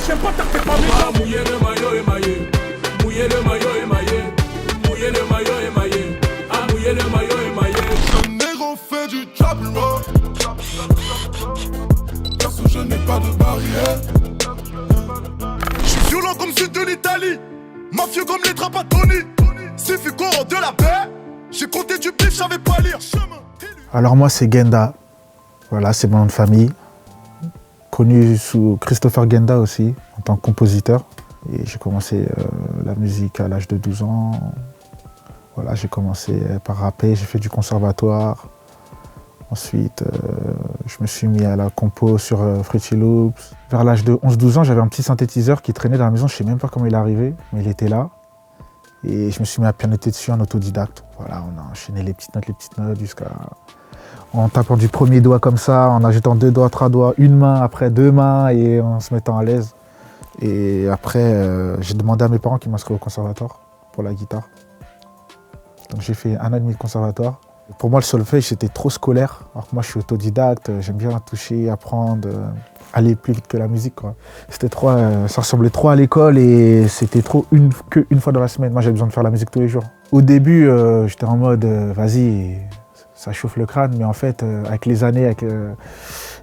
j'aime pas taper pas mes mouiller le maillot émaillé. Mouiller le maillot émaillé. Mouiller le maillot émaillé. Ah, mouiller le maillot émaillé. Un négro fait du trap rock. Perso, je n'ai pas de barrière. Je suis violent comme sud de l'Italie. Mafieux comme les Trapattoni. C'est Fico de la paix. J'ai compté du pif, j'avais pas lire. Alors moi c'est Genda. Voilà, c'est mon nom de famille. Connu sous Christopher Genda aussi, en tant que compositeur. Et j'ai commencé la musique à l'âge de 12 ans. Voilà, j'ai commencé par rapper, j'ai fait du conservatoire. Ensuite, je me suis mis à la compo sur Fruity Loops. Vers l'âge de 11-12 ans, j'avais un petit synthétiseur qui traînait dans la maison. Je ne sais même pas comment il est arrivé, mais il était là. Et je me suis mis à pianoter dessus en autodidacte. Voilà, on a enchaîné les petites notes jusqu'à... En tapant du premier doigt comme ça, en ajoutant 2 doigts, 3 doigts, une main, après 2 mains et en se mettant à l'aise. Et après, j'ai demandé à mes parents qui m'inscrivent au conservatoire pour la guitare. Donc j'ai fait 1 an et demi de conservatoire. Pour moi, le solfège, c'était trop scolaire. Alors que moi, je suis autodidacte, j'aime bien toucher, apprendre, aller plus vite que la musique, quoi. C'était trop, ça ressemblait trop à l'école et c'était trop une fois dans la semaine. Moi, j'avais besoin de faire la musique tous les jours. Au début, j'étais en mode, vas-y, ça chauffe le crâne, mais en fait, avec les années, avec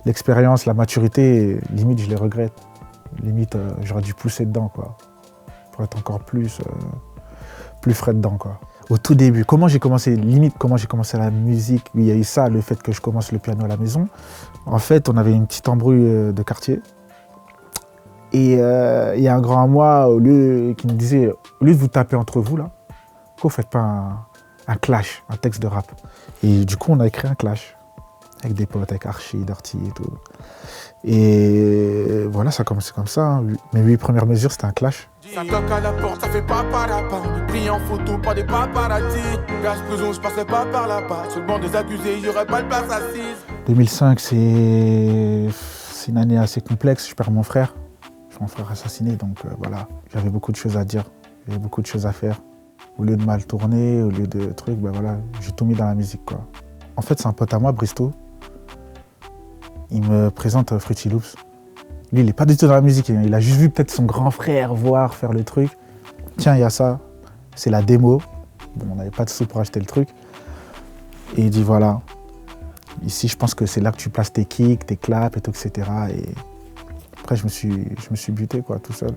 l'expérience, la maturité, limite, je les regrette. Limite, j'aurais dû pousser dedans, quoi, pour être encore plus frais dedans, quoi. Au tout début, comment j'ai commencé la musique, il y a eu ça, le fait que je commence le piano à la maison. En fait, on avait une petite embrouille de quartier. Et il y a un grand à moi qui me disait, au lieu de vous taper entre vous, là, pourquoi vous ne faites pas un clash, un texte de rap? Et du coup, on a écrit un clash avec des potes, avec Archie, Dirty et tout. Et voilà, ça a commencé comme ça. Hein. Mes 8 premières mesures, c'était un clash. Ça toque à la porte, ça fait pas par-là-bas. On est pris en photo par des paparazzi. Gage prison, je passerai pas par là-bas. Sur le banc des accusés, y'aurait pas de place assise. 2005, c'est une année assez complexe. Je perds mon frère. Je suis mon frère assassiné, donc voilà. J'avais beaucoup de choses à dire, j'avais beaucoup de choses à faire. Au lieu de mal tourner, au lieu de trucs, ben voilà, j'ai tout mis dans la musique, quoi. En fait, c'est un pote à moi, Bristo. Il me présente Fruity Loops. Lui, il n'est pas du tout dans la musique. Il a juste vu peut-être son grand frère faire le truc. Tiens, il y a ça. C'est la démo. Bon, on n'avait pas de sous pour acheter le truc. Et il dit, voilà. Ici, je pense que c'est là que tu places tes kicks, tes claps et tout, etc. Et après, je me suis buté, quoi, tout seul.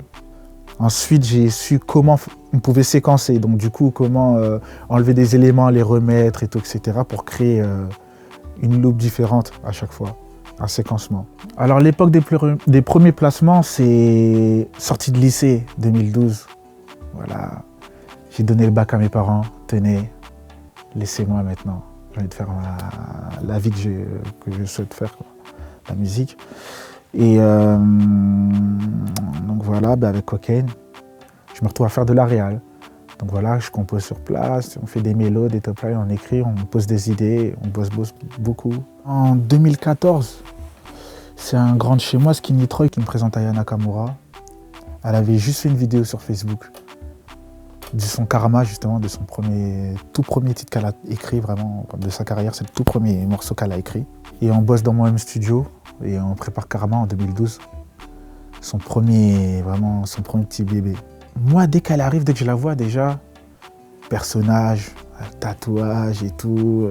Ensuite, j'ai su comment on pouvait séquencer. Donc, du coup, comment enlever des éléments, les remettre et tout, etc. pour créer une loupe différente à chaque fois. Un séquencement. Alors l'époque des premiers placements, c'est sortie de lycée 2012. Voilà, j'ai donné le bac à mes parents. Tenez, laissez-moi maintenant. J'ai envie de faire la vie que je souhaite faire, quoi. La musique. Et donc voilà, avec Cocaine, je me retrouve à faire de la réal. Donc voilà, je compose sur place, on fait des mélos, des top lines, on écrit, on pose des idées, on bosse beaucoup. En 2014, c'est un grand de chez moi, Skinny Troy, qui me présente Aya Nakamura. Elle avait juste fait une vidéo sur Facebook de son Karma, justement, de son tout premier titre qu'elle a écrit, vraiment, de sa carrière. C'est le tout premier morceau qu'elle a écrit. Et on bosse dans mon même studio et on prépare Karma en 2012. Son premier petit bébé. Moi, dès qu'elle arrive, dès que je la vois déjà, personnage, tatouage et tout,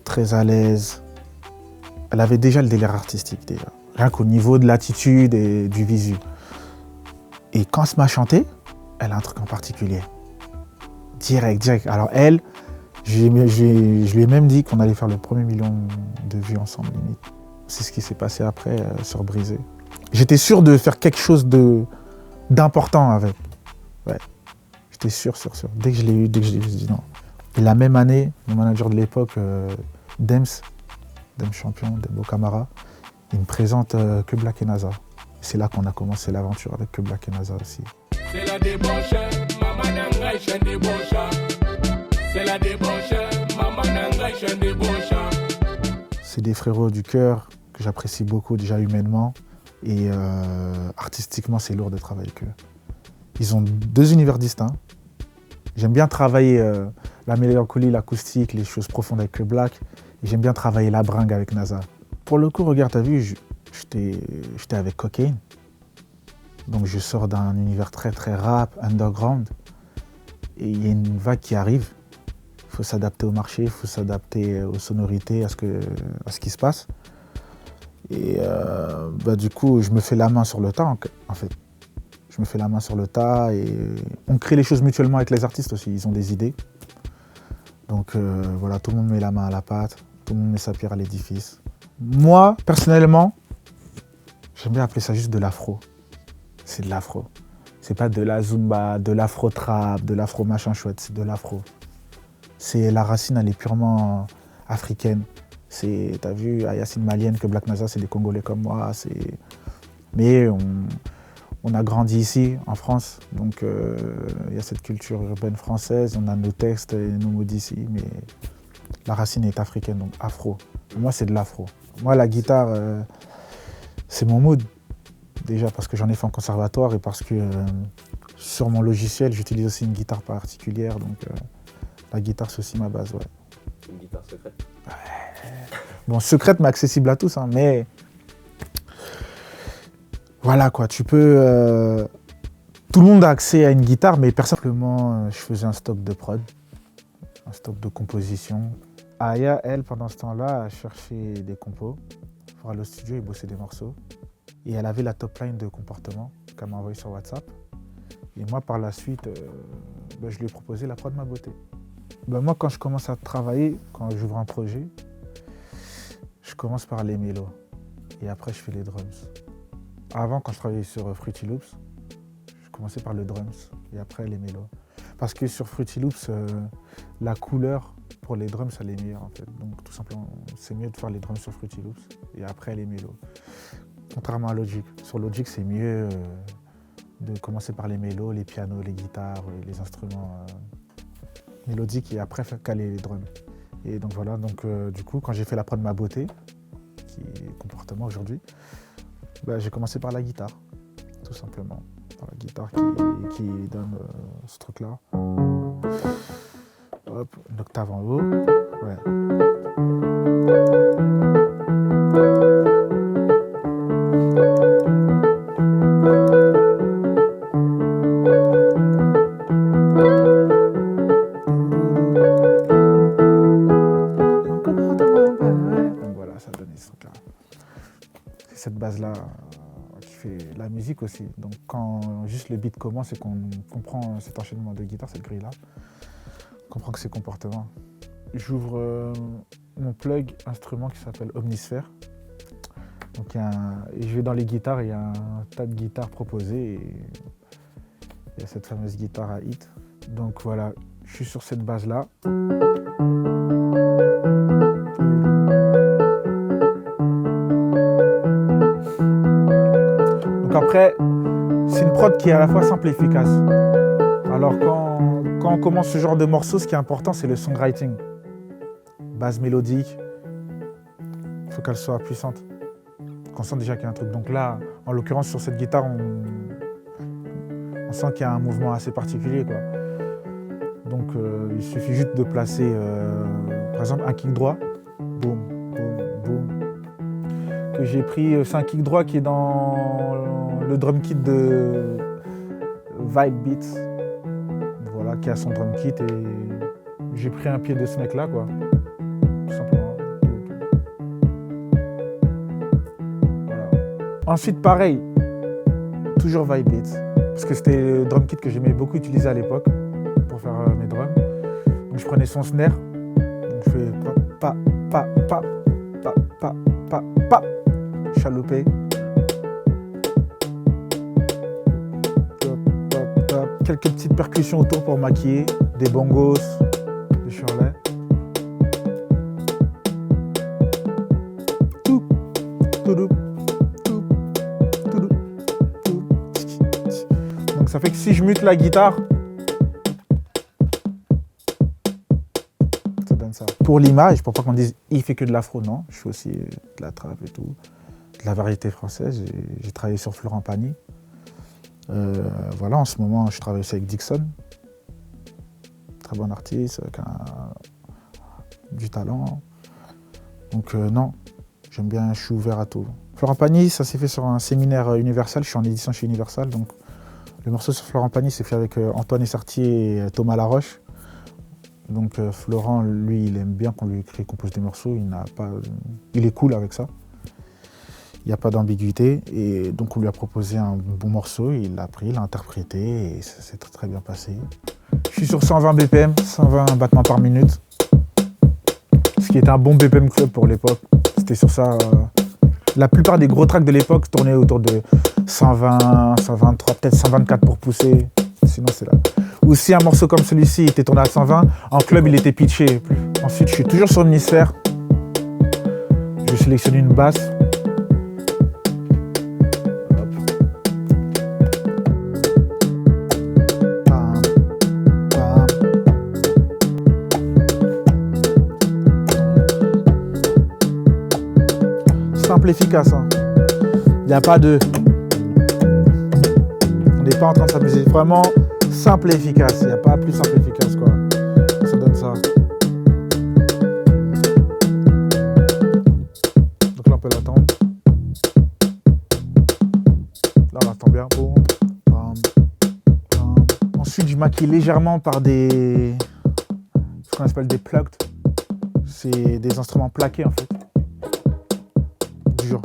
très à l'aise. Elle avait déjà le délire artistique, déjà. Rien qu'au niveau de l'attitude et du visu. Et quand elle se met à chanter, elle a un truc en particulier. Direct. Alors elle, je lui ai même dit qu'on allait faire le premier million de vues ensemble, limite. C'est ce qui s'est passé après sur Brisé. J'étais sûr de faire quelque chose d'important avec. Ouais. J'étais sûr. Dès que je l'ai eu, je me suis dit non. Et la même année, mon manager de l'époque, Dems champion, Debo Camara, il me présente Que Black et NASA. C'est là qu'on a commencé l'aventure avec Que Black et NASA aussi. C'est la débauche, maman n'engaille, je débauche. C'est la débauche, maman n'engaille, je débauche. C'est des frérots du cœur que j'apprécie beaucoup déjà humainement. Et artistiquement, c'est lourd de travailler avec eux. Ils ont 2 univers distincts. J'aime bien travailler la mélancolie, l'acoustique, les choses profondes avec Que Black. Et j'aime bien travailler la bringue avec NASA. Pour le coup, regarde, t'as vu, j'étais avec Cocaine. Donc je sors d'un univers très très rap, underground. Et il y a une vague qui arrive. Il faut s'adapter au marché, il faut s'adapter aux sonorités, à ce qui se passe. Et du coup, je me fais la main sur le tas, en fait. Je me fais la main sur le tas et on crée les choses mutuellement avec les artistes aussi. Ils ont des idées. Donc voilà, tout le monde met la main à la pâte, tout le monde met sa pierre à l'édifice. Moi, personnellement, j'aime bien appeler ça juste de l'afro. C'est de l'afro. C'est pas de la zumba, de l'afro-trap, de l'afro-machin chouette, c'est de l'afro. La racine, elle est purement africaine. T'as vu, Yacine Malienne, que Black Masa, c'est des Congolais comme moi. Mais on a grandi ici, en France. Donc il y a cette culture urbaine française, on a nos textes et nos mots d'ici. Mais la racine est africaine, donc afro. Moi, c'est de l'afro. Moi, la guitare, c'est mon mood. Déjà parce que j'en ai fait en conservatoire et parce que sur mon logiciel, j'utilise aussi une guitare particulière. Donc la guitare, c'est aussi ma base, ouais. Une guitare secrète? Ouais. Bon, secrète, mais accessible à tous, hein, mais voilà quoi, tu peux... Tout le monde a accès à une guitare, mais personnellement, je faisais un stock de prod, un stock de composition. Aya, elle, pendant ce temps-là, a cherché des compos pour aller au studio et bosser des morceaux. Et elle avait la top line de comportement qu'elle m'a envoyé sur WhatsApp. Et moi, par la suite, je lui ai proposé la prod Ma Beauté. Moi, quand je commence à travailler, quand j'ouvre un projet, je commence par les mélos. Et après, je fais les drums. Avant, quand je travaillais sur Fruity Loops, je commençais par le drums et après les mélos. Parce que sur Fruity Loops, la couleur pour les drums, elle est meilleure en fait. Donc tout simplement, c'est mieux de faire les drums sur Fruity Loops et après les mélos. Contrairement à Logic. Sur Logic, c'est mieux de commencer par les mélos, les pianos, les guitares, les instruments mélodiques et après faire caler les drums. Et donc voilà, du coup, quand j'ai fait la prod de Ma Beauté, qui est comportement aujourd'hui, j'ai commencé par la guitare, tout simplement. Par la guitare qui donne ce truc-là. Hop, une octave en haut. Ouais. Donc voilà, ça donne ce truc-là. C'est cette base-là qui fait la musique aussi. Donc quand juste le beat commence et qu'on comprend cet enchaînement de guitare, cette grille-là, on comprend que c'est comportement. J'ouvre mon plug instrument qui s'appelle Omnisphère. Donc je vais dans les guitares, il y a un tas de guitares proposées et il y a cette fameuse guitare à hit. Donc voilà, je suis sur cette base-là. Donc après, c'est une prod qui est à la fois simple et efficace. Alors quand on commence ce genre de morceau, ce qui est important, c'est le songwriting. Base mélodique, il faut qu'elle soit puissante. On sent déjà qu'il y a un truc. Donc là, en l'occurrence, sur cette guitare, on sent qu'il y a un mouvement assez particulier, quoi. Donc il suffit juste de placer, par exemple, un kick droit. Boum, boum, boum. Que j'ai pris, c'est un kick droit qui est dans le drum kit de Vibe Beats. Voilà, qui a son drum kit et j'ai pris un pied de ce mec-là, quoi. Tout simplement. Voilà. Ensuite, pareil, toujours Vibe Beats. Parce que c'était le drum kit que j'aimais beaucoup utiliser à l'époque pour faire mes drums. Donc je prenais son snare. Donc je fais pa, pa, pa, pa, pa, pa, pa, chaloupé. Quelques petites percussions autour pour maquiller, des bongos, des shirley. Donc ça fait que si je mute la guitare, ça donne ça. Pour l'image, pour pas qu'on dise il fait que de l'afro, non, je fais aussi de la trap et tout, de la variété française. J'ai travaillé sur Florent Pagny. Voilà, en ce moment, je travaille aussi avec Dixon, très bon artiste, avec du talent. Donc non, j'aime bien, je suis ouvert à tout. Florent Pagny, ça s'est fait sur un séminaire Universal. Je suis en édition chez Universal. Donc, le morceau sur Florent Pagny s'est fait avec Antoine Essartier et Thomas Laroche. Donc Florent, lui, il aime bien qu'on lui écrit et compose des morceaux. Il est cool avec ça. Il n'y a pas d'ambiguïté. Et donc on lui a proposé un bon morceau. Il l'a pris, il l'a interprété et ça s'est très, très bien passé. Je suis sur 120 BPM, 120 battements par minute. Ce qui était un bon BPM club pour l'époque. C'était sur ça. La plupart des gros tracks de l'époque tournaient autour de 120, 123, peut-être 124 pour pousser. Sinon, c'est là. Ou si un morceau comme celui-ci était tourné à 120, en club, il était pitché. Ensuite, je suis toujours sur l'hémisphère. Je sélectionne une basse. Simple, efficace. Il n'y a pas de... On n'est pas en train de s'amuser. Vraiment simple et efficace. Il n'y a pas plus simple et efficace, quoi. Ça donne ça. Donc là, on peut l'attendre. Là, on l'attend bien. Boum, bam, bam. Ensuite, je maquille légèrement par ce qu'on appelle des plugged. C'est des instruments plaqués, en fait. Dur.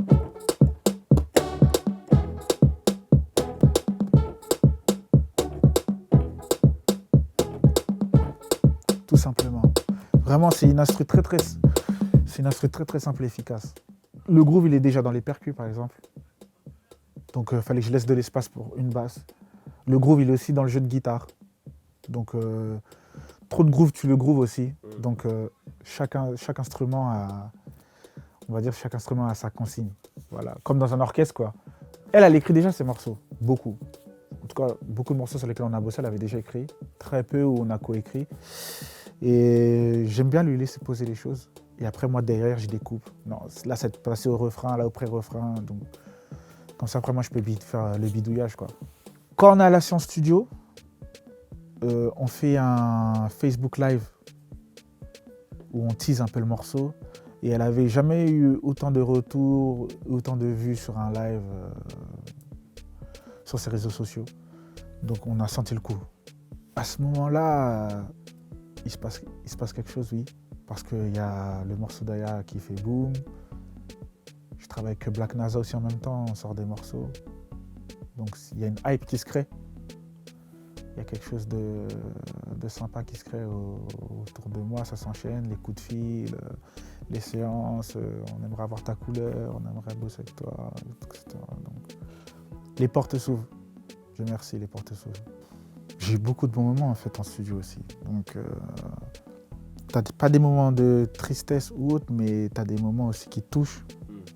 Tout simplement. Vraiment, c'est une instru très simple et efficace. Le groove, il est déjà dans les percus, par exemple. Donc, il fallait que je laisse de l'espace pour une basse. Le groove, il est aussi dans le jeu de guitare. Donc, trop de groove tue le groove aussi. Donc, chaque instrument a... On va dire chaque instrument a sa consigne. Voilà. Comme dans un orchestre, quoi. Elle écrit déjà ses morceaux. Beaucoup. En tout cas, beaucoup de morceaux sur lesquels on a bossé, elle avait déjà écrit. Très peu où on a coécrit. Et j'aime bien lui laisser poser les choses. Et après, moi, derrière, je découpe. Non, là, c'est passé au refrain, là, au pré-refrain. Donc, comme ça, après, moi, je peux vite faire le bidouillage, quoi. Quand on est à la séance studio, on fait un Facebook Live où on tease un peu le morceau. Et elle n'avait jamais eu autant de retours, autant de vues sur un live sur ses réseaux sociaux. Donc on a senti le coup. À ce moment-là, il se passe quelque chose, oui. Parce qu'il y a le morceau d'Aya qui fait boom. Je travaille avec Black NASA aussi en même temps, on sort des morceaux. Donc il y a une hype qui se crée. Il y a quelque chose de sympa qui se crée autour de moi, ça s'enchaîne, les coups de fil, les séances, on aimerait avoir ta couleur, on aimerait bosser avec toi, etc. Donc, les portes s'ouvrent. Dieu merci, les portes s'ouvrent. J'ai eu beaucoup de bons moments en fait en studio aussi. Donc, t'as pas des moments de tristesse ou autre, mais t'as des moments aussi qui te touchent.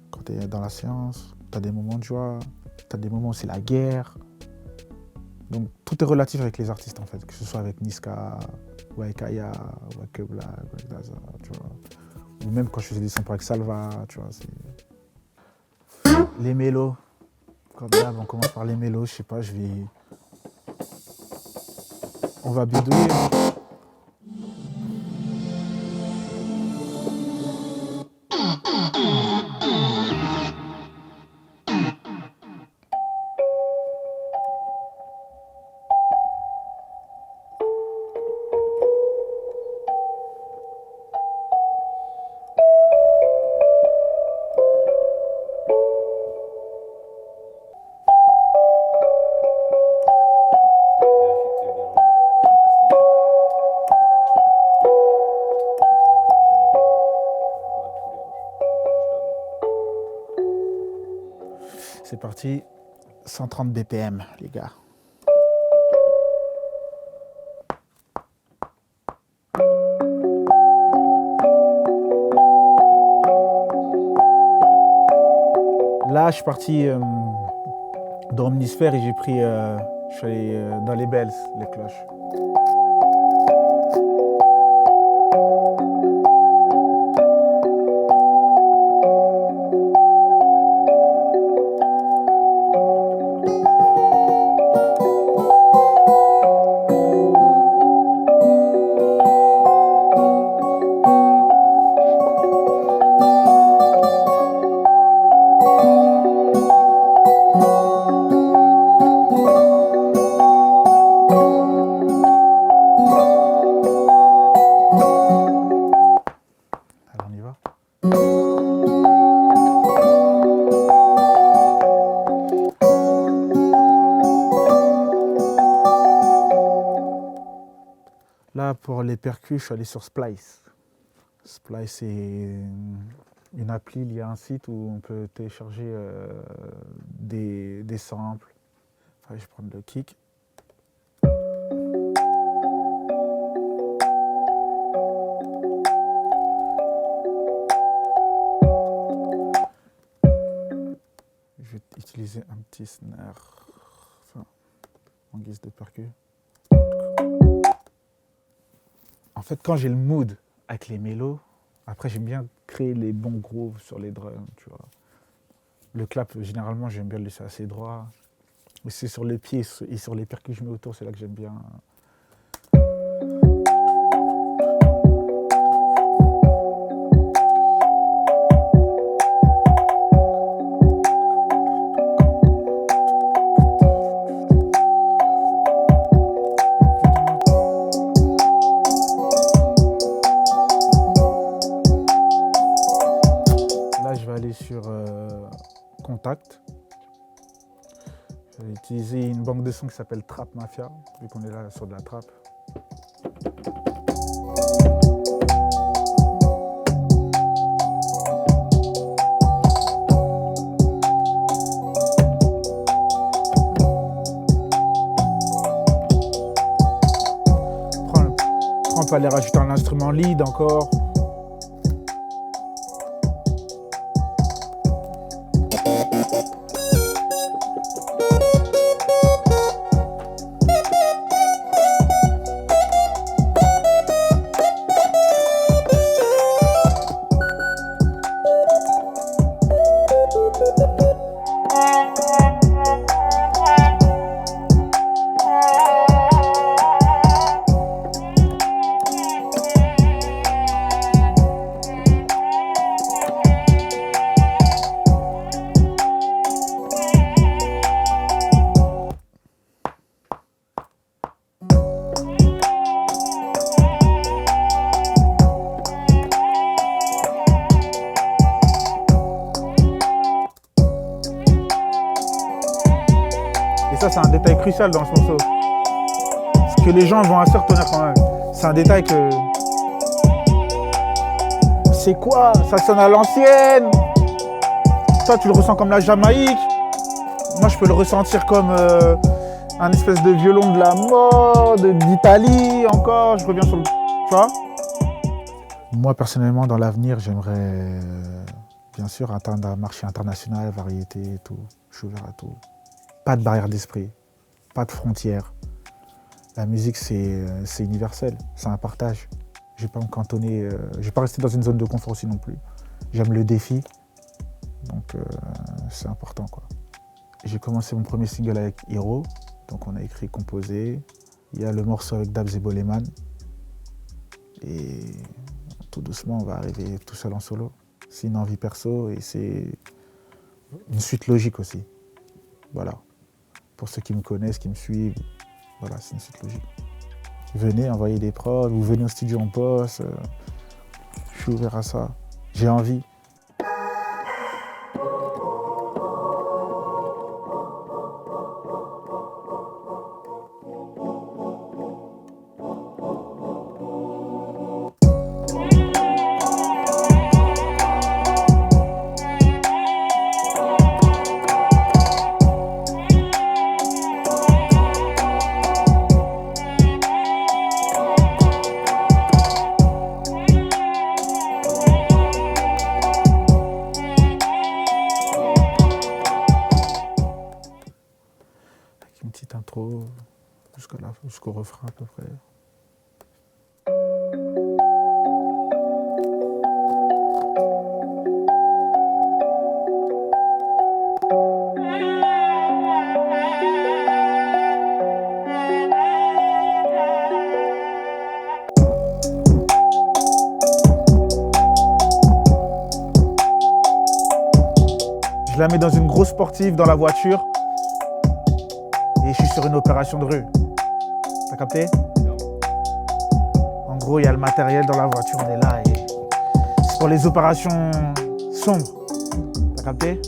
Quand t'es dans la séance, t'as des moments de joie, t'as des moments où c'est la guerre. Donc tout est relatif avec les artistes en fait, que ce soit avec Niska, ou avec Aya, ou avec Black, ou avec Daza, tu vois. Ou même quand je faisais des samples avec Salva, tu vois. Les mélos, comme d'hab, on commence par les mélos, je sais pas, on va bidouiller. C'est parti, 130 BPM, les gars. Là, je suis parti dans Omnisphère et je suis allé dans les bells, les cloches. Pour les percus, je suis allé sur Splice. Splice, c'est une appli liée à un site où on peut télécharger des samples. Enfin, je vais prendre le kick. Je vais utiliser un petit snare, enfin, en guise de percu. En fait, quand j'ai le mood avec les mélos, après j'aime bien créer les bons grooves sur les drums, tu vois. Le clap, généralement, j'aime bien le laisser assez droit. Mais c'est sur les pieds et sur les percus que je mets autour, c'est là que j'aime bien. Sur Contact. Je vais utiliser une banque de sons qui s'appelle Trap Mafia, vu qu'on est là sur de la trap. On peut aller rajouter un instrument lead encore. Et ça, c'est un détail crucial dans ce morceau. Parce que les gens vont assez retenir quand même. C'est un détail que... C'est quoi? Ça sonne à l'ancienne. Toi, tu le ressens comme la Jamaïque. Moi, je peux le ressentir comme un espèce de violon de la mode, d'Italie encore. Je reviens sur le... Tu vois? Moi, personnellement, dans l'avenir, j'aimerais, bien sûr, atteindre un marché international, variété et tout. Je suis ouvert à tout. Pas de barrière d'esprit, pas de frontières. La musique, c'est universel, c'est un partage. Je ne vais pas me cantonner, je ne vais pas rester dans une zone de confort aussi non plus. J'aime le défi, donc c'est important, quoi. J'ai commencé mon premier single avec Hiro, donc on a écrit, composé. Il y a le morceau avec Dabs et Boleman. Et tout doucement, on va arriver tout seul en solo. C'est une envie perso et c'est une suite logique aussi. Voilà. Pour ceux qui me connaissent, qui me suivent, voilà, c'est une suite logique. Venez envoyer des prods, vous venez au studio, on bosse. Je suis ouvert à ça. J'ai envie. Une petite intro jusqu'au refrain à peu près. Je la mets dans une grosse sportive dans la voiture. Et je suis sur une opération de rue. T'as capté? En gros, il y a le matériel dans la voiture, on est là et c'est pour les opérations sombres. T'as capté?